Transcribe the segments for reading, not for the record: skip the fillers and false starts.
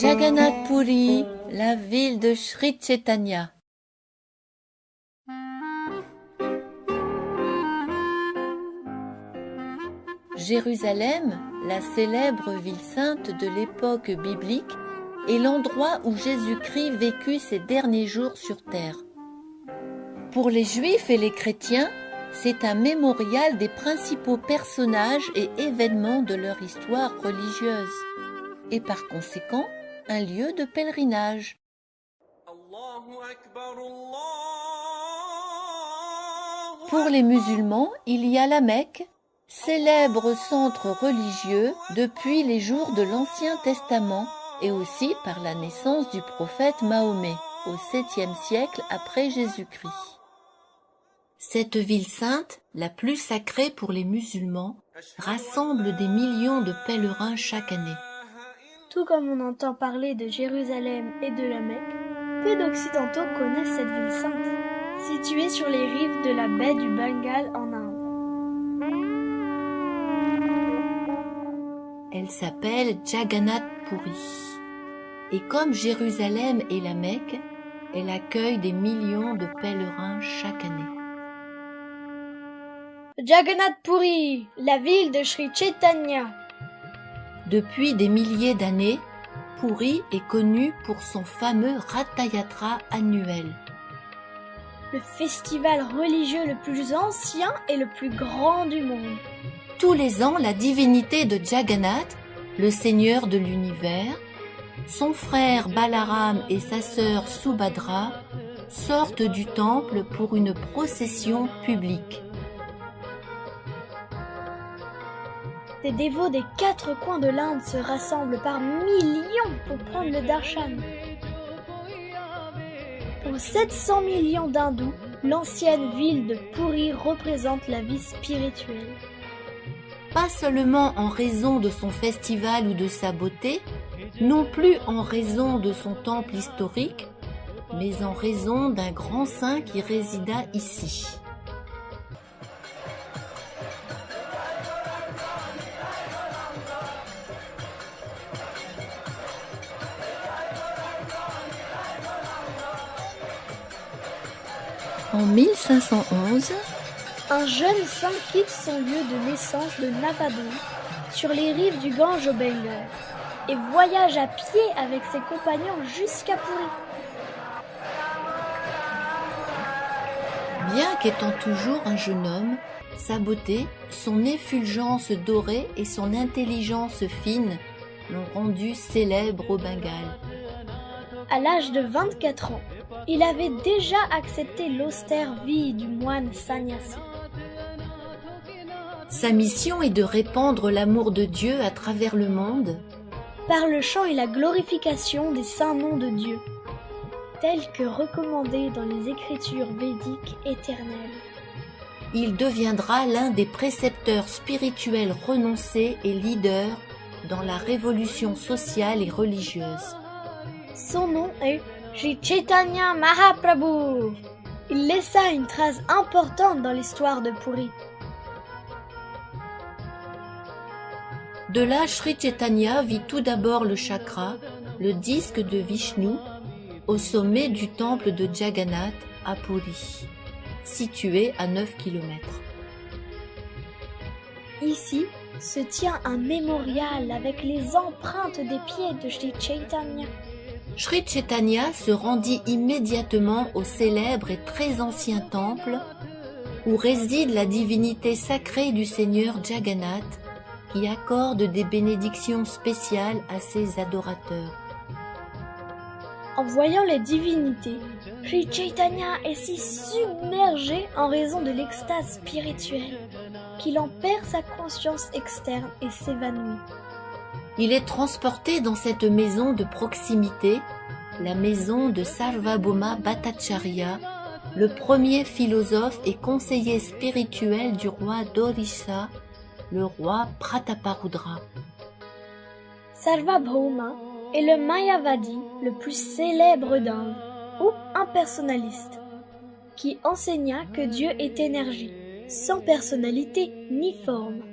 Jagannath Puri, la ville de Sri Chaitanya. Jérusalem, la célèbre ville sainte de l'époque biblique, est l'endroit où Jésus-Christ vécut ses derniers jours sur terre. Pour les Juifs et les chrétiens, c'est un mémorial des principaux personnages et événements de leur histoire religieuse, et par conséquent, un lieu de pèlerinage. Pour les musulmans, il y a la Mecque, célèbre centre religieux depuis les jours de l'Ancien Testament et aussi par la naissance du prophète Mahomet au 7e siècle après Jésus-Christ. Cette ville sainte, la plus sacrée pour les musulmans, rassemble des millions de pèlerins chaque année. Tout comme on entend parler de Jérusalem et de la Mecque, peu d'Occidentaux connaissent cette ville sainte, située sur les rives de la baie du Bengale en Inde. Elle s'appelle Jagannath Puri. Et comme Jérusalem et la Mecque, elle accueille des millions de pèlerins chaque année. Jagannath Puri, la ville de Sri Chaitanya. Depuis des milliers d'années, Puri est connu pour son fameux Ratha-yatra annuel. Le festival religieux le plus ancien et le plus grand du monde. Tous les ans, la divinité de Jagannath, le seigneur de l'univers, son frère Balaram et sa sœur Subhadra sortent du temple pour une procession publique. Des dévots des 4 coins de l'Inde se rassemblent par millions pour prendre le darshan. Pour 700 millions d'hindous, l'ancienne ville de Puri représente la vie spirituelle. Pas seulement en raison de son festival ou de sa beauté, non plus en raison de son temple historique, mais en raison d'un grand saint qui résida ici. En 1511, un jeune saint quitte son lieu de naissance de Navadvip sur les rives du Gange au Bengale et voyage à pied avec ses compagnons jusqu'à Puri. Bien qu'étant toujours un jeune homme, sa beauté, son effulgence dorée et son intelligence fine l'ont rendu célèbre au Bengale. À l'âge de 24 ans, il avait déjà accepté l'austère vie du moine sannyasi. Sa mission est de répandre l'amour de Dieu à travers le monde, par le chant et la glorification des saints noms de Dieu, tels que recommandés dans les écritures védiques éternelles. Il deviendra l'un des précepteurs spirituels renoncés et leaders dans la révolution sociale et religieuse. Son nom est Sri Chaitanya Mahaprabhu. Il laissa une trace importante dans l'histoire de Puri. De là, Sri Chaitanya vit tout d'abord le chakra, le disque de Vishnu, au sommet du temple de Jagannath à Puri, situé à 9 km. Ici se tient un mémorial avec les empreintes des pieds de Sri Chaitanya. Sri Chaitanya se rendit immédiatement au célèbre et très ancien temple où réside la divinité sacrée du Seigneur Jagannath qui accorde des bénédictions spéciales à ses adorateurs. En voyant les divinités, Sri Chaitanya est si submergé en raison de l'extase spirituelle qu'il en perd sa conscience externe et s'évanouit. Il est transporté dans cette maison de proximité, la maison de Sarvabhauma Bhattacharya, le premier philosophe et conseiller spirituel du roi d'Orissa, le roi Prataparudra. Sarvabhauma est le Mayavadi le plus célèbre d'Inde, ou impersonnaliste, qui enseigna que Dieu est énergie, sans personnalité ni forme.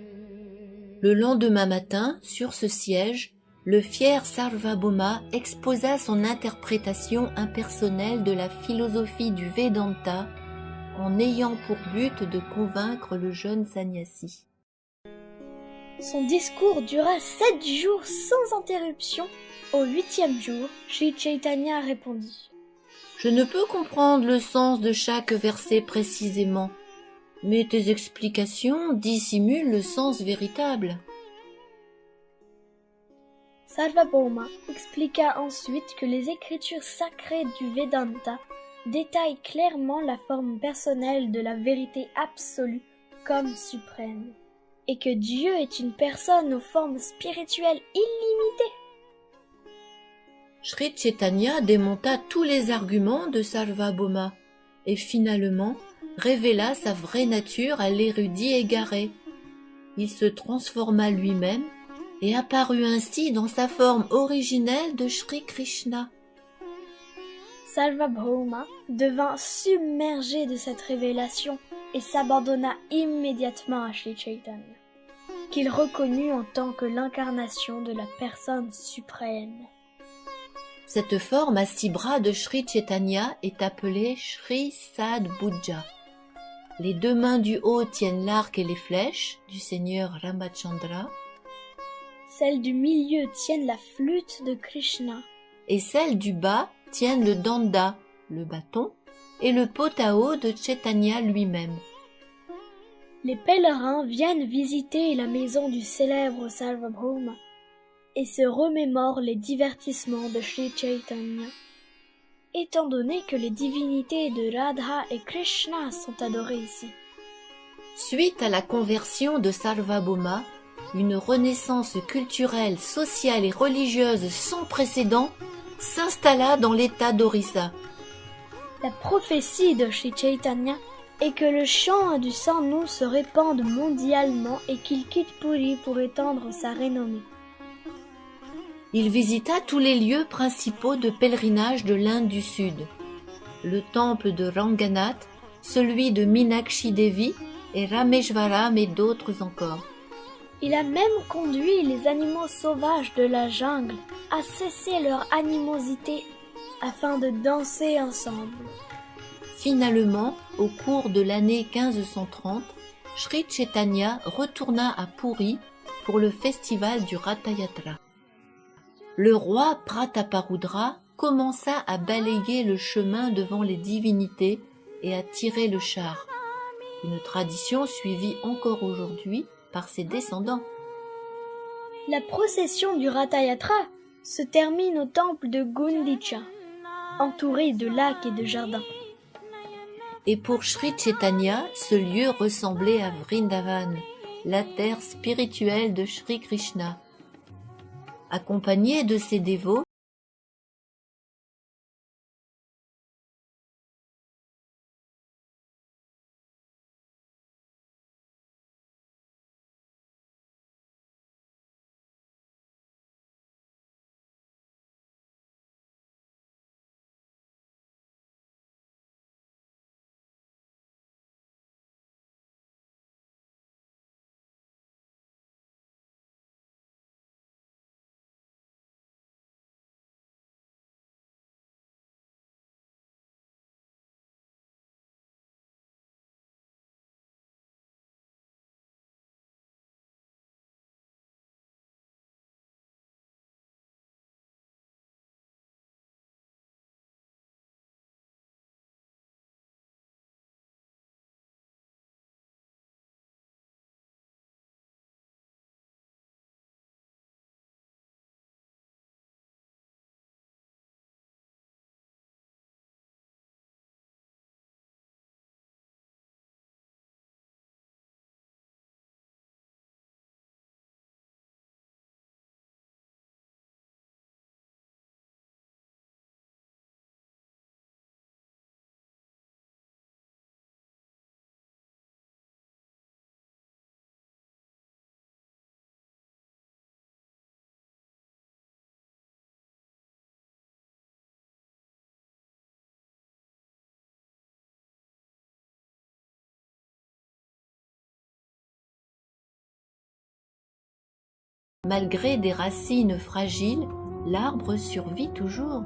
Le lendemain matin, sur ce siège, le fier Sarvabhauma exposa son interprétation impersonnelle de la philosophie du Vedanta en ayant pour but de convaincre le jeune sannyasi. Son discours dura 7 jours sans interruption. Au 8e jour, Sri Chaitanya répondit: Je ne peux comprendre le sens de chaque verset précisément, mais tes explications dissimulent le sens véritable. Sarvabhauma expliqua ensuite que les écritures sacrées du Vedanta détaillent clairement la forme personnelle de la vérité absolue comme suprême, et que Dieu est une personne aux formes spirituelles illimitées. Sri Chaitanya démonta tous les arguments de Sarvabhauma et finalement révéla sa vraie nature à l'érudit égaré. Il se transforma lui-même et apparut ainsi dans sa forme originelle de Shri Krishna. Sarvabhauma devint submergé de cette révélation et s'abandonna immédiatement à Sri Chaitanya, qu'il reconnut en tant que l'incarnation de la personne suprême. Cette forme à 6 bras de Sri Chaitanya est appelée Sri Sadbhuja. Les 2 mains du haut tiennent l'arc et les flèches du seigneur Ramachandra. Celles du milieu tiennent la flûte de Krishna. Et celles du bas tiennent le danda, le bâton, et le pot-à-eau de Chaitanya lui-même. Les pèlerins viennent visiter la maison du célèbre Sarvabhauma et se remémorent les divertissements de Sri Chaitanya, étant donné que les divinités de Radha et Krishna sont adorées ici. Suite à la conversion de Sarvabhauma, une renaissance culturelle, sociale et religieuse sans précédent s'installa dans l'état d'Orissa. La prophétie de Sri Chaitanya est que le chant du Sanu se répande mondialement et qu'il quitte Puri pour étendre sa renommée. Il visita tous les lieux principaux de pèlerinage de l'Inde du Sud, le temple de Ranganath, celui de Meenakshi Devi et Rameshwaram et d'autres encore. Il a même conduit les animaux sauvages de la jungle à cesser leur animosité afin de danser ensemble. Finalement, au cours de l'année 1530, Sri Chaitanya retourna à Puri pour le festival du Ratha-yatra. Le roi Prataparudra commença à balayer le chemin devant les divinités et à tirer le char, une tradition suivie encore aujourd'hui par ses descendants. La procession du Ratha-yatra se termine au temple de Gundicha, entouré de lacs et de jardins. Et pour Sri Chaitanya, ce lieu ressemblait à Vrindavan, la terre spirituelle de Sri Krishna. Accompagné de ses dévots, Malgré des racines fragiles, l'arbre survit toujours.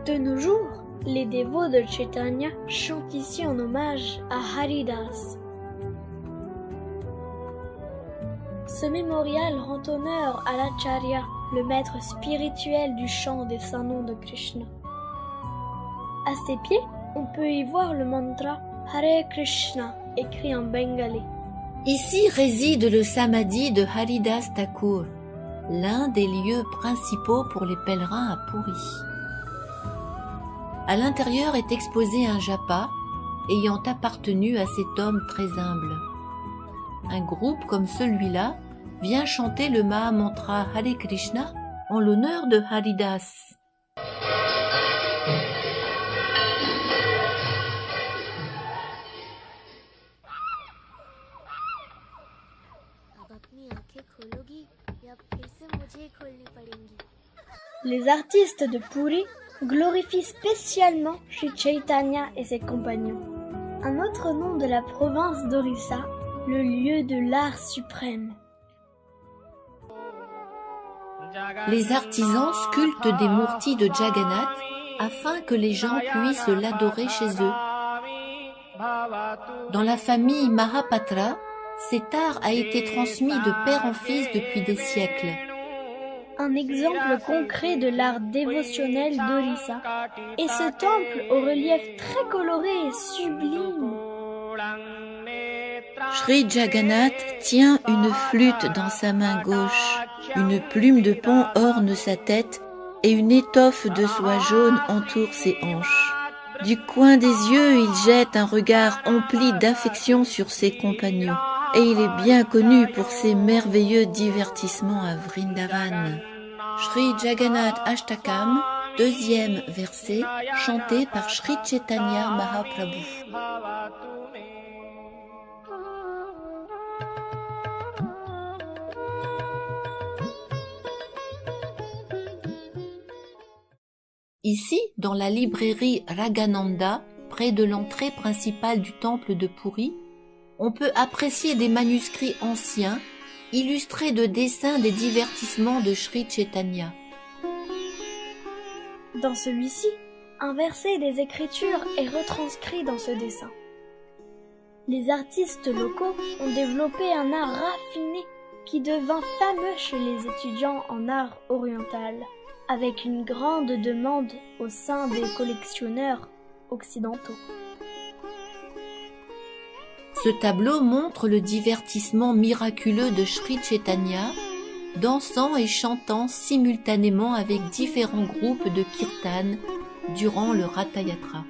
De nos jours, les dévots de Chaitanya chantent ici en hommage à Haridas. Ce mémorial rend honneur à l'Acharya, le maître spirituel du chant des saints noms de Krishna. À ses pieds, on peut y voir le mantra Hare Krishna, écrit en bengali. Ici réside le samadhi de Haridas Thakur, l'un des lieux principaux pour les pèlerins à Puri. À l'intérieur est exposé un japa ayant appartenu à cet homme très humble. Un groupe comme celui-là vient chanter le Mahamantra Hare Krishna en l'honneur de Haridas. Les artistes de Puri glorifient spécialement Sri Chaitanya et ses compagnons. Un autre nom de la province d'Orissa, le lieu de l'art suprême. Les artisans sculptent des murtis de Jagannath afin que les gens puissent l'adorer chez eux. Dans la famille Mahapatra, cet art a été transmis de père en fils depuis des siècles. Un exemple concret de l'art dévotionnel d'Orissa est ce temple au relief très coloré et sublime. Sri Jagannath tient une flûte dans sa main gauche, une plume de paon orne sa tête et une étoffe de soie jaune entoure ses hanches. Du coin des yeux, il jette un regard empli d'affection sur ses compagnons et il est bien connu pour ses merveilleux divertissements à Vrindavan. Sri Jagannath Ashtakam, deuxième verset, chanté par Sri Chaitanya Mahaprabhu. Ici, dans la librairie Ragananda, près de l'entrée principale du temple de Puri, on peut apprécier des manuscrits anciens illustrés de dessins des divertissements de Sri Chaitanya. Dans celui-ci, un verset des Écritures est retranscrit dans ce dessin. Les artistes locaux ont développé un art raffiné qui devint fameux chez les étudiants en art oriental, avec une grande demande au sein des collectionneurs occidentaux. Ce tableau montre le divertissement miraculeux de Sri Chaitanya, dansant et chantant simultanément avec différents groupes de kirtan durant le Ratha-yatra.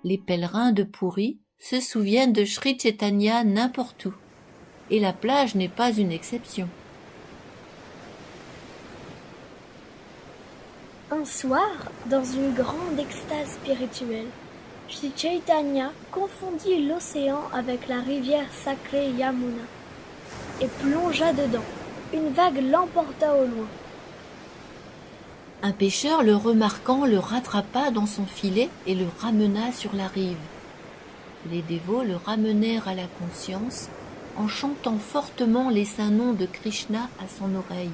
Les pèlerins de Puri se souviennent de Sri Chaitanya n'importe où, et la plage n'est pas une exception. Un soir, dans une grande extase spirituelle, Sri Chaitanya confondit l'océan avec la rivière sacrée Yamuna et plongea dedans. Une vague l'emporta au loin. Un pêcheur le remarquant le rattrapa dans son filet et le ramena sur la rive. Les dévots le ramenèrent à la conscience en chantant fortement les saints noms de Krishna à son oreille.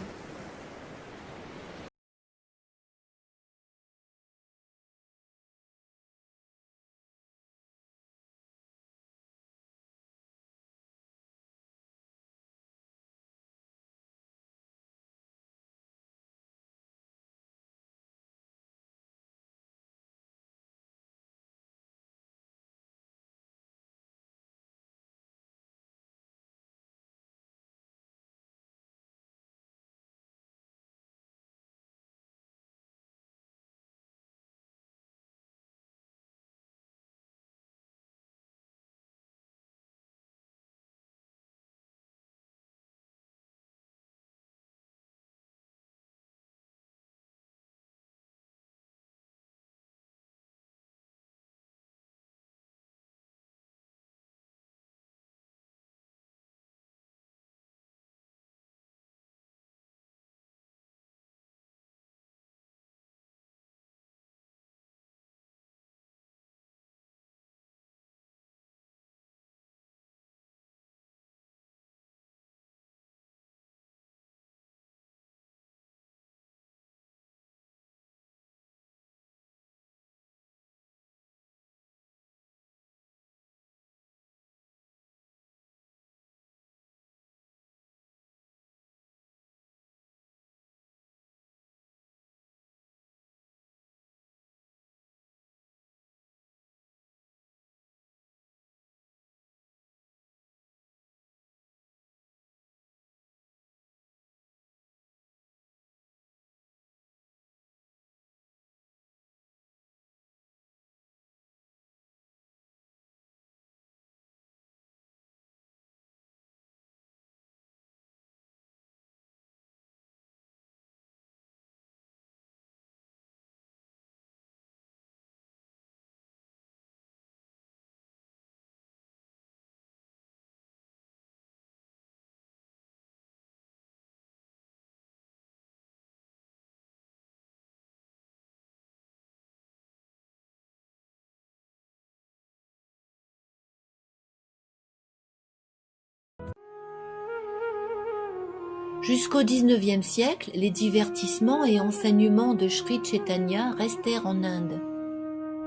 Jusqu'au XIXe siècle, les divertissements et enseignements de Sri Chaitanya restèrent en Inde.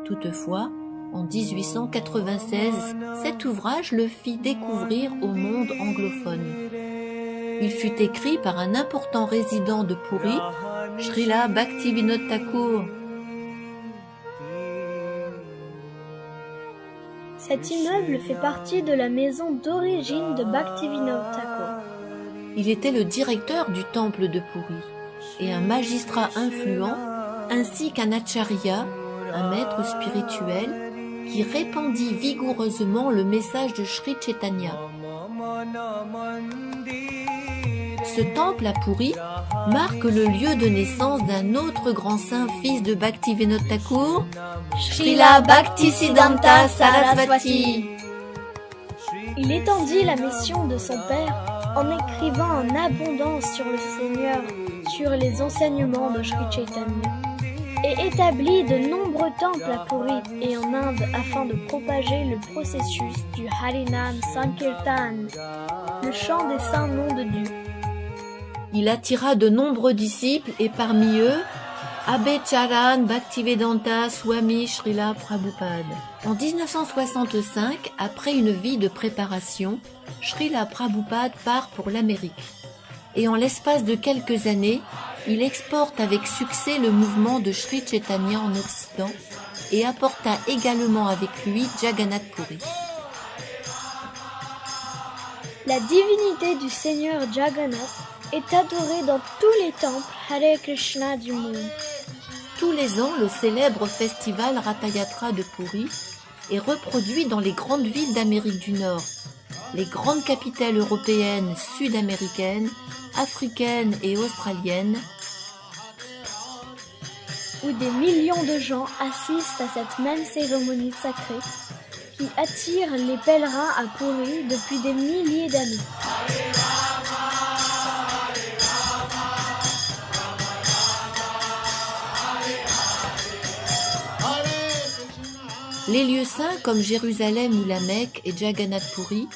Toutefois, en 1896, cet ouvrage le fit découvrir au monde anglophone. Il fut écrit par un important résident de Puri, Srila Bhaktivinoda Thakur. Cet immeuble fait partie de la maison d'origine de Bhaktivinoda Thakur. Il était le directeur du temple de Puri et un magistrat influent, ainsi qu'un acharya, un maître spirituel, qui répandit vigoureusement le message de Sri Chaitanya. Ce temple à Puri marque le lieu de naissance d'un autre grand saint fils de Bhaktivinoda Thakur, Srila Bhaktisiddhanta Saraswati. Il étendit la mission de son père en écrivant en abondance sur le Seigneur, sur les enseignements de Sri Chaitanya, et établit de nombreux temples à Puri et en Inde afin de propager le processus du Harinam Sankirtan, le chant des saints noms de Dieu. Il attira de nombreux disciples et parmi eux, Abhecharan Bhaktivedanta Swami Srila Prabhupada. En 1965, après une vie de préparation, Srila Prabhupada part pour l'Amérique. Et en l'espace de quelques années, il exporte avec succès le mouvement de Sri Chaitanya en Occident et apporta également avec lui Jagannath Puri. La divinité du Seigneur Jagannath est adorée dans tous les temples Hare Krishna du monde. Tous les ans, le célèbre festival Ratha Yatra de Puri est reproduit dans les grandes villes d'Amérique du Nord, les grandes capitales européennes, sud-américaines, africaines et australiennes, où des millions de gens assistent à cette même cérémonie sacrée qui attire les pèlerins à Puri depuis des milliers d'années. Les lieux saints comme Jérusalem ou la Mecque et Jagannath Puri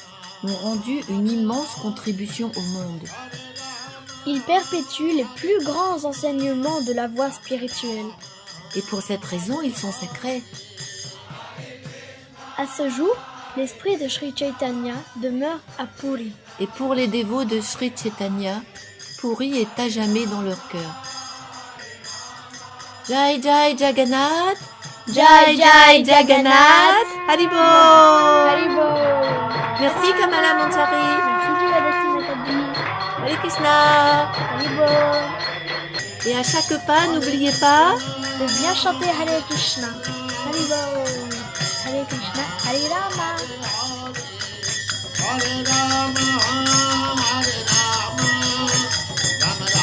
ont rendu une immense contribution au monde. Ils perpétuent les plus grands enseignements de la voie spirituelle. Et pour cette raison, ils sont sacrés. À ce jour, l'esprit de Sri Chaitanya demeure à Puri. Et pour les dévots de Sri Chaitanya, Puri est à jamais dans leur cœur. Jai Jai Jagannath, Jai Jai Jagannath, Haribo. Haribo. Merci Kamala Manchari. Merci Jivadasi Mataji. Hare Krishna. Haribo. Et à chaque pas, n'oubliez pas de bien chanter Hare Krishna. Haribo. Hare Krishna, Hare Rama. Hare Rama, Hare Rama, Rama Rama.